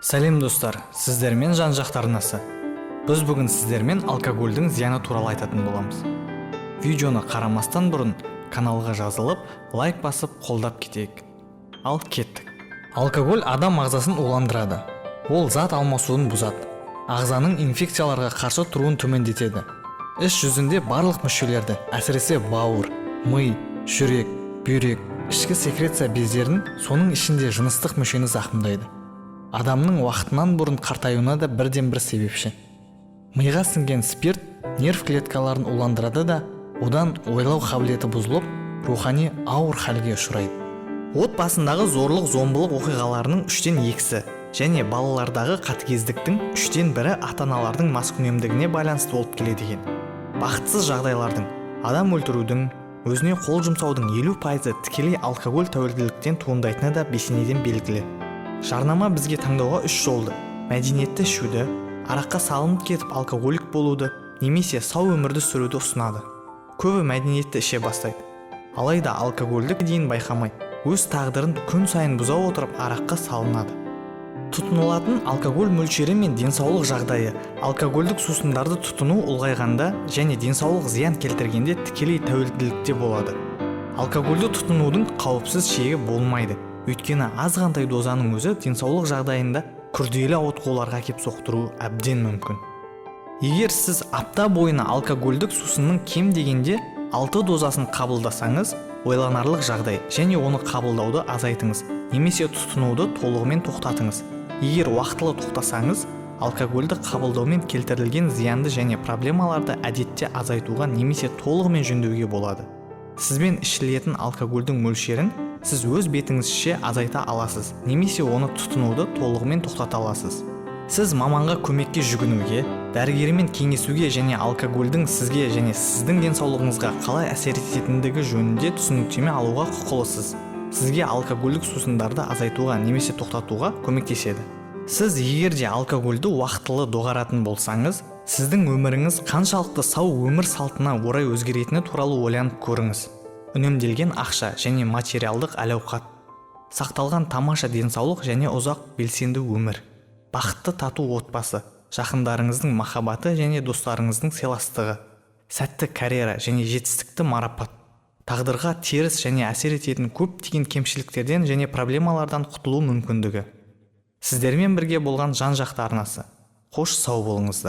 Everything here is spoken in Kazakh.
Сәлем достар, сіздермен жан-жақты арнасы. Біз бүгін сіздермен алкогольдің зияны туралы айтатын боламыз. Видеоны қарамастан бұрын каналға жазылып, лайк басып қолдап кетейік. Ал кеттік. Алкоголь адам ағзасын уландырады. Ол зат алмасуын бұзады. Ағзаның инфекцияларға қарсы тұруын төмендетеді. Іш жүзінде барлық мүшелерді, әсіресе бауыр, ми, жүрек, бүйрек, ішкі секреция бездерін, соның ішінде жыныстық мүшені зақымдайды. Адамның уақытынан бұрын қартаюына да бірден бір себепші. Миға сіңген спирт нерв клеткаларын уландырады да, одан ойлау қабілеті бұзылып, рухани ауыр халге ұшырайды. Отбасындағы зорлық-зомбылық оқиғаларының 3/2-сі және балалардағы қатыгездіктің 3/1 ата-аналардың маскүнемдігіне байланысты болып келеді екен. Бақытсыз жағдайлардың, адам өлтірудің, өзіне қол жұмсаудың 50% тікелей алкоголь тәуелділіктен туындайтыны да бесенеден белгілі. Жарнама бізге таңдауға 3 жолды: мәдениетті ішуді, араққа салынып кетіп алкоголик болуды, немесе сау өмірді сүруді ұсынады. Көбі мәдениетті іше бастайды. Алайда алкогольдік дейін байқамай, өз тағдырын күн сайын бұза отырып араққа салынады. Тұтынылатын алкоголь мөлшері мен денсаулық жағдайы алкогольдік сусындарды тұтыну ұлғайғанда және денсаулық зиян келтіргенде тікелей тәуелділікте болады. Алкогольді тұтынудың қауіпсіз шегі болмайды. Өйткені азғантай дозаның өзі денсаулық жағдайында күрделі ауытқуларға кеп соқтыруы әбден мүмкін. Егер сіз апта бойына алкогольдік сусынның кем дегенде 6 дозасын қабылдасаңыз, ойланарлық жағдай, және оны қабылдауды азайтыңыз, немесе тұтынуды толығымен тоқтатыңыз. Егер уақытылы тоқтасаңыз, алкогольді қабылдаумен келтірілген зиянды және проблемаларды әдетте азайтуға немесе толығымен жөндеуге болады. Сізбен ішілетін алкогольдің мөлшерін сіз өз бетіңізше азайта аласыз, немесе оны тұтынуды толығымен тоқтата аласыз. Сіз маманға көмекке жүгінуге, дәрігермен кеңесуге және алкогольдің сізге және сіздің денсаулығыңызға қалай әсер ететіндігі жөнінде түсініктеме алуға құқылысыз. Сізге алкогольдік сусындарды азайтуға немесе тоқтатуға көмектеседі. Сіз егер де алкогольді уақытылы доғаратын болсаңыз, сіздің өміріңіз қаншалықты сау өмір салтына орай өзгеретіні туралы ойланып көріңіз. Үнемделген ақша және материалдық әл-ауқат, сақталған тамаша денсаулық және ұзақ белсенді өмір, бақытты тату отбасы, жақындарыңыздың махаббаты және достарыңыздың сыйластығы, сәтті карьера және жетістікті марапат, тағдырға теріс және әсер ететін көптеген кемшіліктерден және проблемалардан құтылу мүмкіндігі. Сіздермен бірге болған жан-жақты арнасы. Қош сау болыңыздар.